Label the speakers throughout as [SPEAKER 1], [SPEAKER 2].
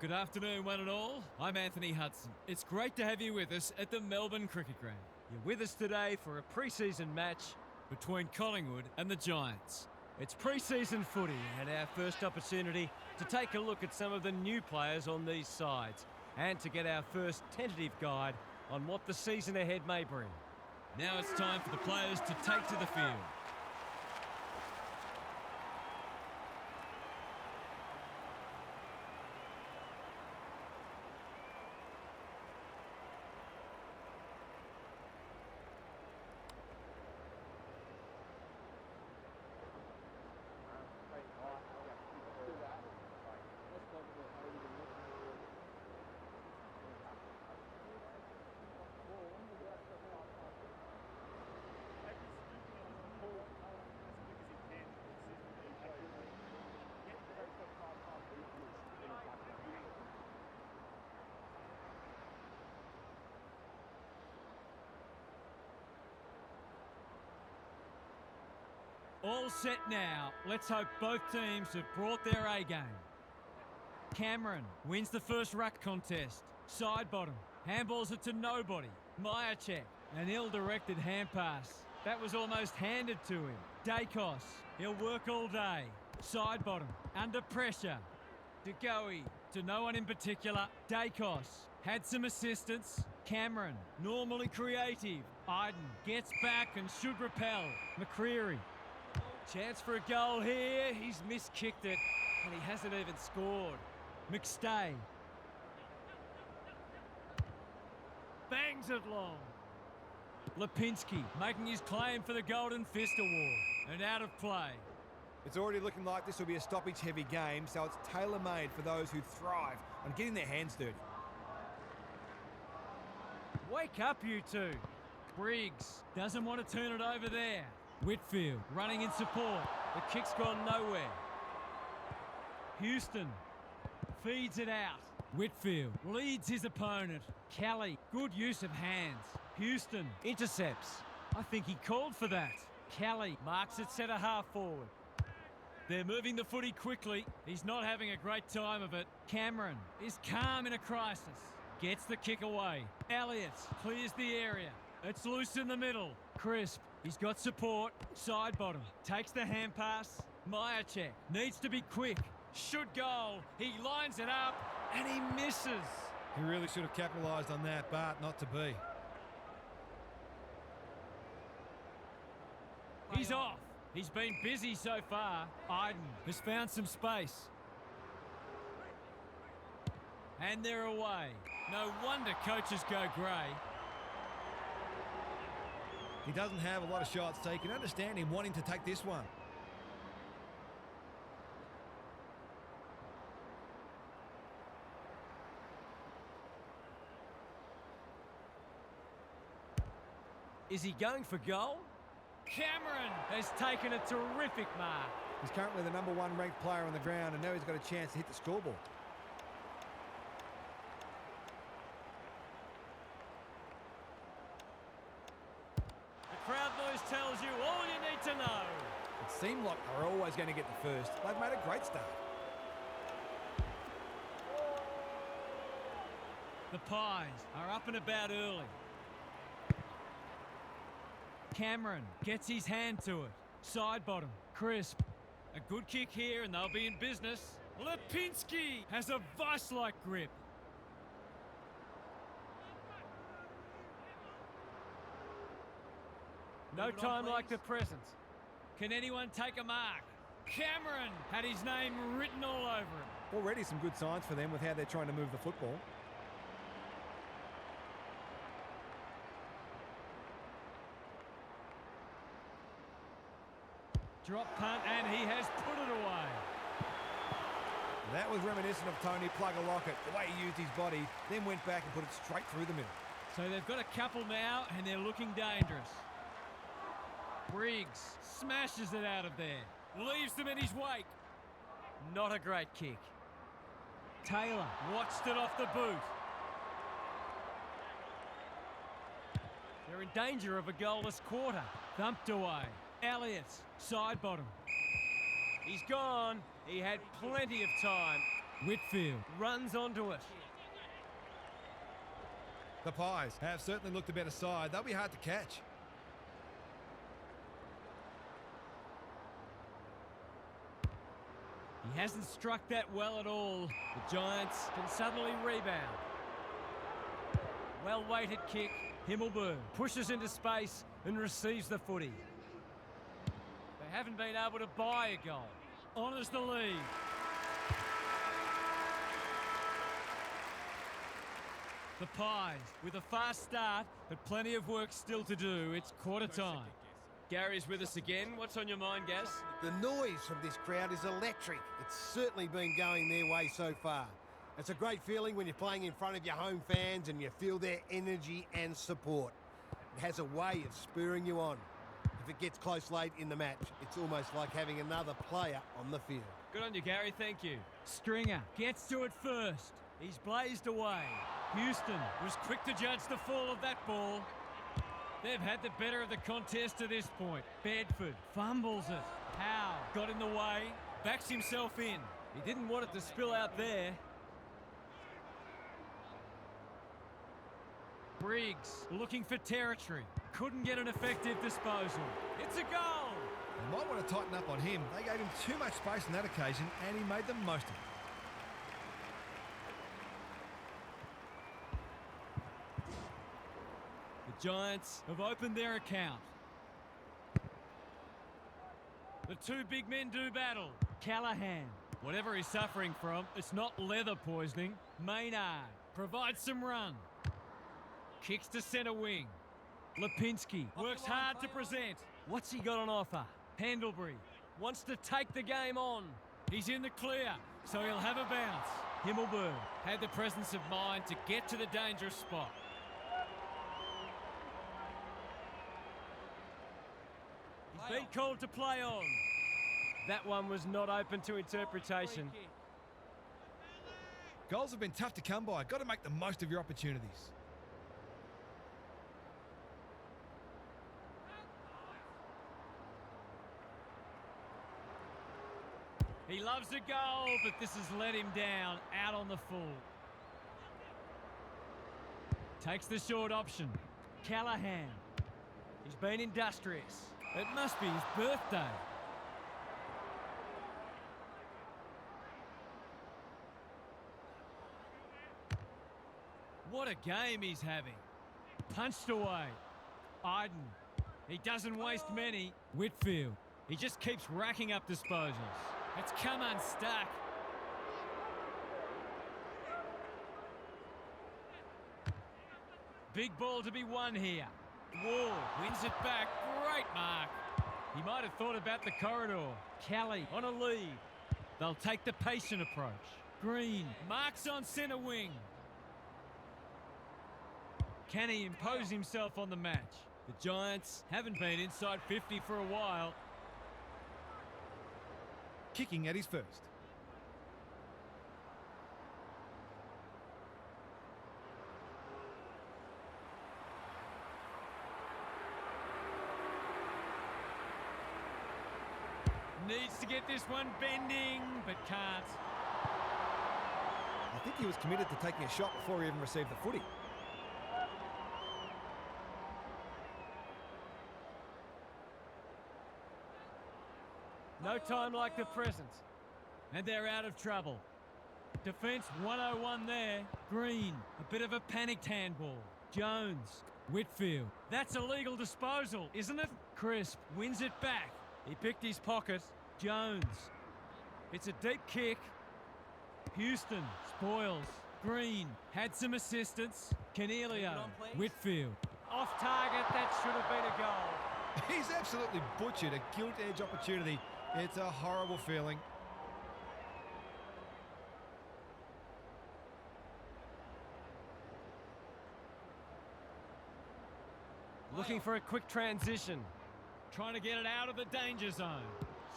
[SPEAKER 1] Good afternoon, one and all. I'm Anthony Hudson. It's great to have you with us at the Melbourne Cricket Ground. You're with us today for a pre-season match between Collingwood and the Giants. It's pre-season footy and our first opportunity to take a look at some of the new players on these sides and to get our first tentative guide on what the season ahead may bring. Now it's time for the players to take to the field. All set now. Let's hope both teams have brought their A-game. Cameron wins the first ruck contest. Side bottom. Handballs it to nobody. Myercheck. An ill-directed hand pass. That was almost handed to him. Dacos. He'll work all day. Side bottom. Under pressure. DeGoey. To no one in particular. Dacos. Had some assistance. Cameron. Normally creative. Iden gets back and should repel. McCreery. Chance for a goal here. He's miskicked it, and he hasn't even scored. McStay. Bangs it long. Lipinski making his claim for the Golden Fist Award. And out of play.
[SPEAKER 2] It's already looking like this will be a stoppage-heavy game, so it's tailor-made for those who thrive on getting their hands dirty.
[SPEAKER 1] Wake up, you two. Briggs doesn't want to turn it over there. Whitfield running in support. The kick's gone nowhere. Houston feeds it out. Whitfield leads his opponent. Kelly, good use of hands. Houston intercepts. I think he called for that. Kelly marks it centre half forward. They're moving the footy quickly. He's not having a great time of it. Cameron is calm in a crisis. Gets the kick away. Elliott clears the area. It's loose in the middle. Crisp. He's got support. Side bottom. Takes the hand pass. Myercheck needs to be quick. Should goal. He lines it up and he misses.
[SPEAKER 2] He really should have capitalised on that, but not to be.
[SPEAKER 1] He's off. He's been busy so far. Iden has found some space. And they're away. No wonder coaches go grey.
[SPEAKER 2] He doesn't have a lot of shots, so you can understand him wanting to take this one.
[SPEAKER 1] Is he going for goal? Cameron has taken a terrific mark.
[SPEAKER 2] He's currently the #1 ranked player on the ground, and now he's got a chance to hit the scoreboard.
[SPEAKER 1] Crowd noise tells you all you need to know.
[SPEAKER 2] It seemed like they were always going to get the first. They've made a great start.
[SPEAKER 1] The Pies are up and about early. Cameron gets his hand to it. Side bottom. Crisp. A good kick here and they'll be in business. Lipinski has a vice-like grip. No time like the present. Can anyone take a mark? Cameron had his name written all over him.
[SPEAKER 2] Already some good signs for them with how they're trying to move the football.
[SPEAKER 1] Drop punt and he has put it away.
[SPEAKER 2] That was reminiscent of Tony Plugger-Lockett, the way he used his body, then went back and put it straight through the middle.
[SPEAKER 1] So they've got a couple now and they're looking dangerous. Briggs smashes it out of there. Leaves them in his wake. Not a great kick. Taylor watched it off the boot. They're in danger of a goalless quarter. Thumped away. Elliott, side bottom. He's gone. He had plenty of time. Whitfield runs onto it.
[SPEAKER 2] The Pies have certainly looked a better side. They'll be hard to catch.
[SPEAKER 1] He hasn't struck that well at all. The Giants can suddenly rebound. Well-weighted kick. Himmelberg pushes into space and receives the footy. They haven't been able to buy a goal. Honours the lead. The Pies with a fast start, but plenty of work still to do. It's quarter time. Gary's with us again. What's on your mind, Gaz?
[SPEAKER 3] The noise from this crowd is electric. It's certainly been going their way so far. It's a great feeling when you're playing in front of your home fans and you feel their energy and support. It has a way of spurring you on. If it gets close late in the match, it's almost like having another player on the field.
[SPEAKER 1] Good on you, Gary. Thank you. Stringer gets to it first. He's blazed away. Houston was quick to judge the fall of that ball. They've had the better of the contest to this point. Bedford fumbles it. Howe got in the way, backs himself in. He didn't want it to spill out there. Briggs looking for territory. Couldn't get an effective disposal. It's a goal!
[SPEAKER 2] They might want to tighten up on him. They gave him too much space on that occasion, and he made the most of it.
[SPEAKER 1] The Giants have opened their account. The two big men do battle. Callahan, whatever he's suffering from, it's not leather poisoning. Maynard provides some run. Kicks to centre wing. Lipinski works hard to present. What's he got on offer? Pendlebury wants to take the game on. He's in the clear, so he'll have a bounce. Himmelberg had the presence of mind to get to the dangerous spot. He's been called to play on. That one was not open to interpretation.
[SPEAKER 2] Goals have been tough to come by. Got to make the most of your opportunities.
[SPEAKER 1] He loves a goal, but this has let him down, out on the full. Takes the short option. Callahan. He's been industrious. It must be his birthday. What a game he's having. Punched away. Iden. He doesn't waste many. Whitfield. He just keeps racking up disposals. It's come unstuck. Big ball to be won here. Wall wins it back. Great mark. He might have thought about the corridor. Kelly on a lead. They'll take the patient approach. Green marks on centre wing. Can he impose himself on the match? The Giants haven't been inside 50 for a while.
[SPEAKER 2] Kicking at his first.
[SPEAKER 1] Needs to get this one bending, but can't.
[SPEAKER 2] I think he was committed to taking a shot before he even received the footy.
[SPEAKER 1] No time like the present. And they're out of trouble. Defence 101 there. Green, a bit of a panicked handball. Jones, Whitfield. That's a legal disposal, isn't it? Crisp wins it back. He picked his pocket. Jones. It's a deep kick. Houston spoils. Green had some assistance. Cornelio, Whitfield. Off target, that should have been a goal.
[SPEAKER 2] He's absolutely butchered a gilt-edge opportunity. It's a horrible feeling.
[SPEAKER 1] Looking for a quick transition. Trying to get it out of the danger zone.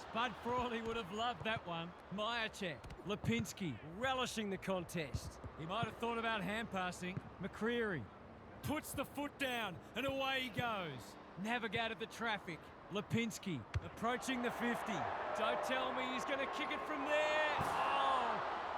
[SPEAKER 1] Spud Frawley would have loved that one. Myercheck, Lipinski, relishing the contest. He might have thought about hand passing. McCreary puts the foot down and away he goes. Navigated the traffic. Lipinski approaching the 50. Don't tell me he's going to kick it from there. Oh,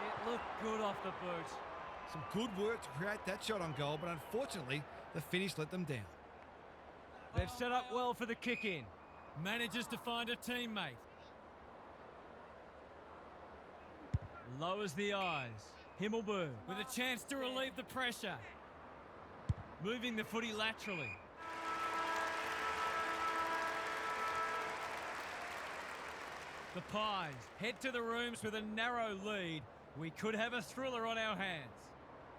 [SPEAKER 1] it looked good off the boot.
[SPEAKER 2] Some good work to create that shot on goal, but unfortunately, the finish let them down.
[SPEAKER 1] They've set up well for the kick-in. Manages to find a teammate. Lowers the eyes. Himmelberg with a chance to relieve the pressure. Moving the footy laterally. The Pies head to the rooms with a narrow lead. We could have a thriller on our hands.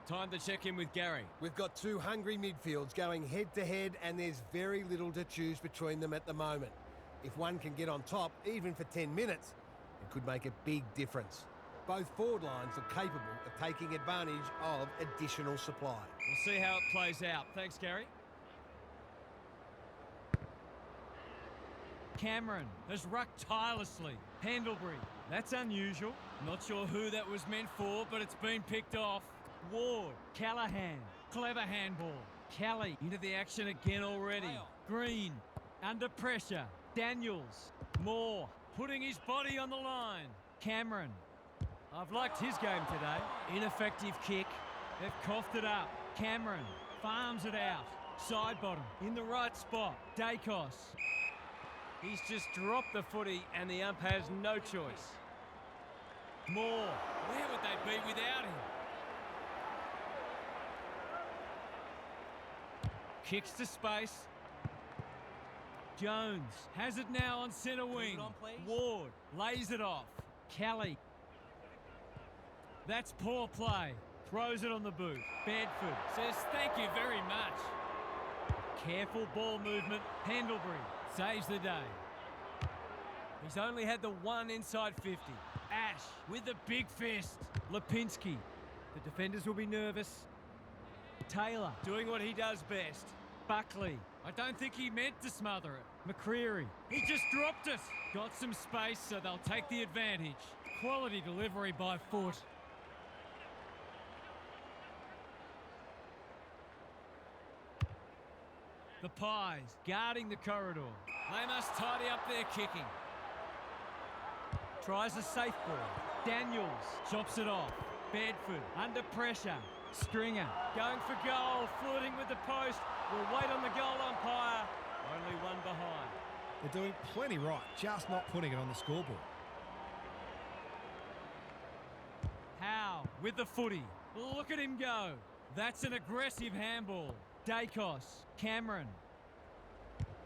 [SPEAKER 1] Time to check in with Gary.
[SPEAKER 3] We've got two hungry midfields going head-to-head, and there's very little to choose between them at the moment. If one can get on top, even for 10 minutes, it could make a big difference. Both forward lines are capable of taking advantage of additional supply.
[SPEAKER 1] We'll see how it plays out. Thanks, Gary. Cameron has rucked tirelessly. Pendlebury, that's unusual. Not sure who that was meant for, but it's been picked off. Ward, Callahan, clever handball. Kelly into the action again already. Green, under pressure. Daniels, Moore, putting his body on the line. Cameron, I've liked his game today. Ineffective kick. They've coughed it up. Cameron farms it out. Side bottom, in the right spot. Dacos. He's just dropped the footy and the ump has no choice. Moore, where would they be without him? Kicks to space. Jones has it now on centre wing. Ward lays it off. Kelly. That's poor play. Throws it on the boot. Bedford says thank you very much. Careful ball movement. Pendlebury saves the day. He's only had the one inside 50. Ash with the big fist. Lipinski. The defenders will be nervous. Taylor doing what he does best. Buckley. I don't think he meant to smother it. McCreary. He just dropped it. Got some space, so they'll take the advantage. Quality delivery by foot. The Pies guarding the corridor. They must tidy up their kicking. Tries a safe ball. Daniels chops it off. Bedford under pressure. Stringer going for goal, flirting with the post. We'll wait on the goal umpire. Only one behind.
[SPEAKER 2] They're doing plenty right, just not putting it on the scoreboard.
[SPEAKER 1] Howe with the footy. Look at him go. That's an aggressive handball. Dacos, Cameron.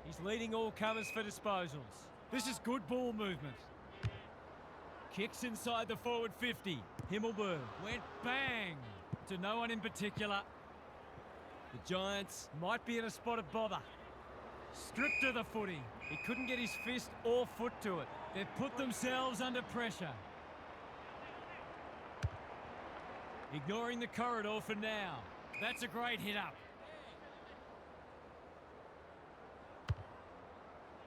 [SPEAKER 1] He's leading all comers for disposals. This is good ball movement. Kicks inside the forward 50. Himmelberg went bang to no one in particular. The Giants might be in a spot of bother. Stripped of the footy. He couldn't get his fist or foot to it. They've put themselves under pressure. Ignoring the corridor for now. That's a great hit up.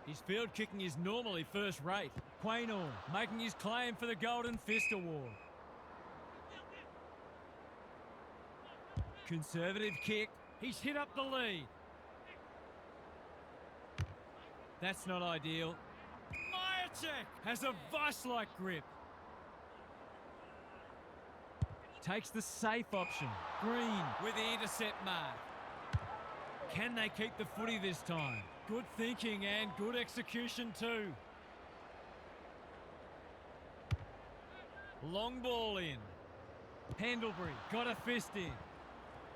[SPEAKER 1] His field kicking is normally first rate. Quaynor making his claim for the Golden Fist Award. Conservative kick. He's hit up the lead. That's not ideal. Myercheck has a vice-like grip. Takes the safe option. Green with the intercept mark. Can they keep the footy this time? Good thinking and good execution too. Long ball in. Pendlebury got a fist in.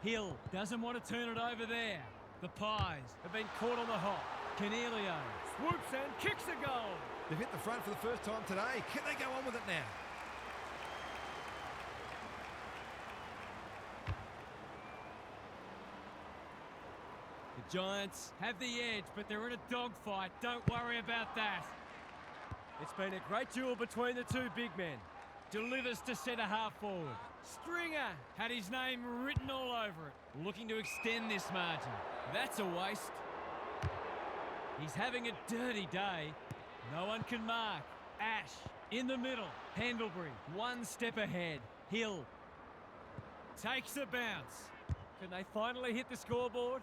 [SPEAKER 1] Hill doesn't want to turn it over there. The Pies have been caught on the hop. Canelio swoops and kicks a goal.
[SPEAKER 2] They've hit the front for the first time today. Can they go on with it now?
[SPEAKER 1] The Giants have the edge, but they're in a dogfight. Don't worry about that. It's been a great duel between the two big men. Delivers to centre half forward. Stringer had his name written all over it. Looking to extend this margin. That's a waste. He's having a dirty day. No one can mark. Ash in the middle. Pendlebury one step ahead. Hill takes a bounce. Can they finally hit the scoreboard?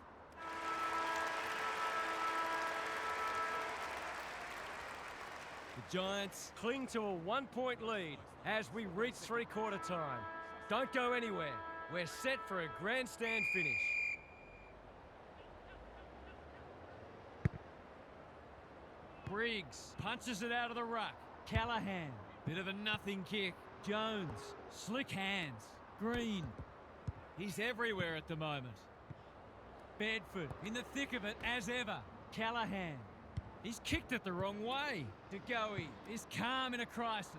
[SPEAKER 4] Giants cling to a 1-point lead as we reach three-quarter time. Don't go anywhere. We're set for a grandstand finish.
[SPEAKER 1] Briggs punches it out of the ruck. Callahan, bit of a nothing kick. Jones, slick hands. Green, he's everywhere at the moment. Bedford, in the thick of it as ever. Callahan, he's kicked it the wrong way. DeGoey is calm in a crisis.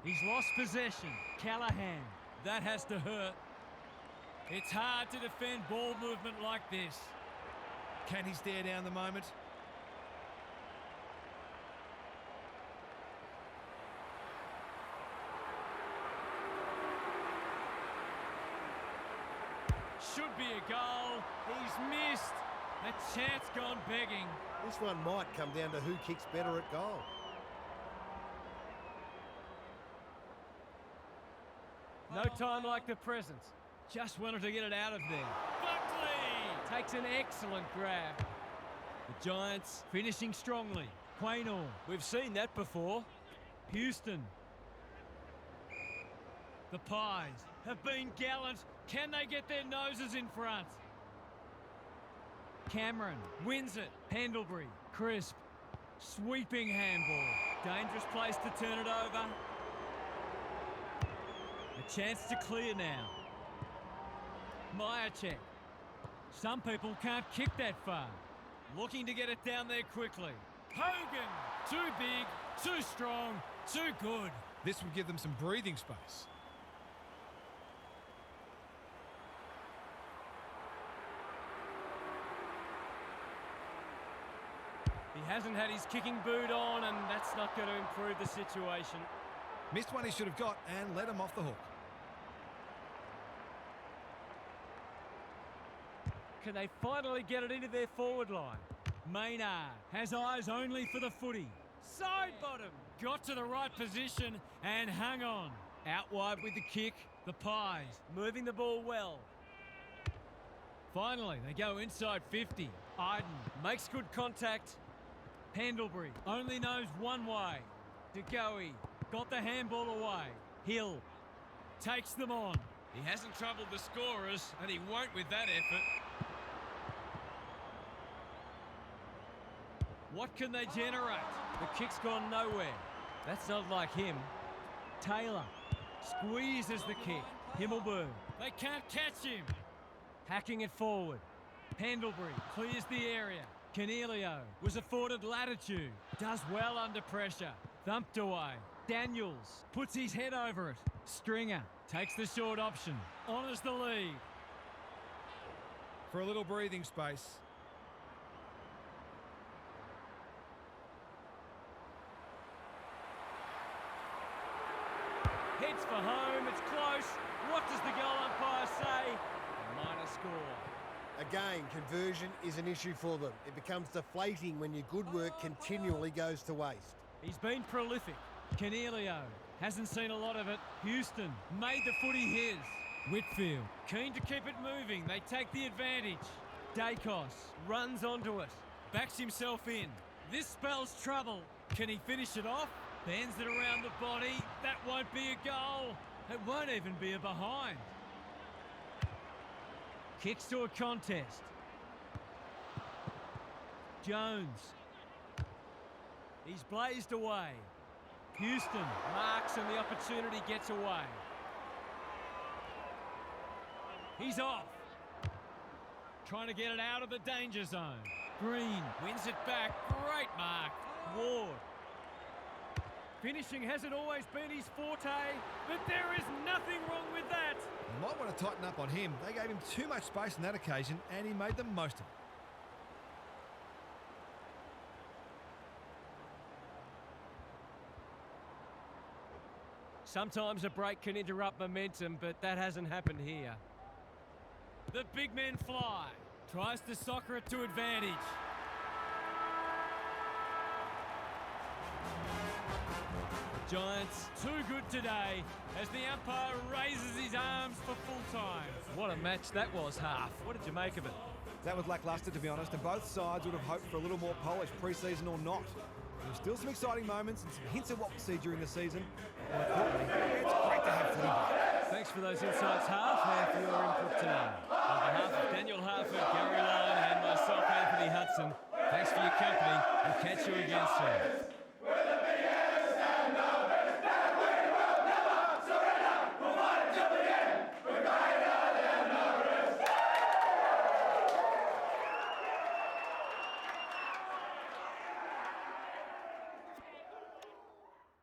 [SPEAKER 1] He's lost possession. Callahan, that has to hurt. It's hard to defend ball movement like this.
[SPEAKER 2] Can he stare down the moment?
[SPEAKER 1] Should be a goal. He's missed. A chance gone begging.
[SPEAKER 3] This one might come down to who kicks better at goal.
[SPEAKER 4] No time like the present.
[SPEAKER 1] Just wanted to get it out of there.
[SPEAKER 4] Buckley takes an excellent grab.
[SPEAKER 1] The Giants finishing strongly. Quaynor,
[SPEAKER 4] We've seen that before.
[SPEAKER 1] Houston. The Pies have been gallant. Can they get their noses in front? Cameron wins it. Pendlebury, crisp. Sweeping handball. Dangerous place to turn it over. A chance to clear now. Myercheck. Some people can't kick that far. Looking to get it down there quickly. Hogan, too big, too strong, too good.
[SPEAKER 2] This would give them some breathing space.
[SPEAKER 4] He hasn't had his kicking boot on, and that's not going to improve the situation.
[SPEAKER 2] Missed one he should have got and let him off the hook.
[SPEAKER 4] Can they finally get it into their forward line?
[SPEAKER 1] Maynard has eyes only for the footy.
[SPEAKER 4] Side bottom.
[SPEAKER 1] Got to the right position and hung on. Out wide with the kick. The Pies
[SPEAKER 4] Moving the ball well.
[SPEAKER 1] finally, they go inside 50. Iden makes good contact. Pendlebury only knows one way. DeGoey got the handball away. Hill takes them on. He hasn't troubled the scorers, and he won't with that effort. What can they generate?
[SPEAKER 4] The kick's gone nowhere. That's not like him.
[SPEAKER 1] Taylor squeezes the kick. Himmelberg, they can't catch him. Hacking it forward. Pendlebury clears the area. Cornelio was afforded latitude. Does well under pressure. Thumped away. Daniels puts his head over it. Stringer takes the short option. Honours the lead.
[SPEAKER 2] For a little breathing space.
[SPEAKER 4] Heads for home. It's close. What does the goal umpire say? A minor score.
[SPEAKER 3] Again, conversion is an issue for them. It becomes deflating when your good work continually goes to waste.
[SPEAKER 1] He's been prolific. Cornelio hasn't seen a lot of it. Houston made the footy his. Whitfield keen to keep it moving. They take the advantage. Dacos runs onto it. Backs himself in. This spells trouble. Can he finish it off? Bends it around the body. That won't be a goal. It won't even be a behind. Kicks to a contest. Jones. He's blazed away. Houston marks and the opportunity gets away. He's off. Trying to get it out of the danger zone. Green wins it back. Great mark. Ward. Finishing hasn't always been his forte, but there is nothing wrong with that.
[SPEAKER 2] You might want to tighten up on him. They gave him too much space on that occasion, and he made the most of it.
[SPEAKER 4] Sometimes a break can interrupt momentum, but that hasn't happened here.
[SPEAKER 1] The big men fly. Tries to soccer it to advantage. The Giants too good today as the umpire raises his arms for full time.
[SPEAKER 4] What a match that was, half. What did you make of it?
[SPEAKER 2] That was lacklustre, to be honest, and both sides would have hoped for a little more polish, pre-season or not. There's still some exciting moments and some hints of what we'll see during the season. More importantly, it's great to have footy back.
[SPEAKER 4] Thanks for those insights, Half, and for your input tonight. On behalf of Daniel Harford, Gary Lyon and myself, Anthony Hudson, thanks for your company and catch you again soon.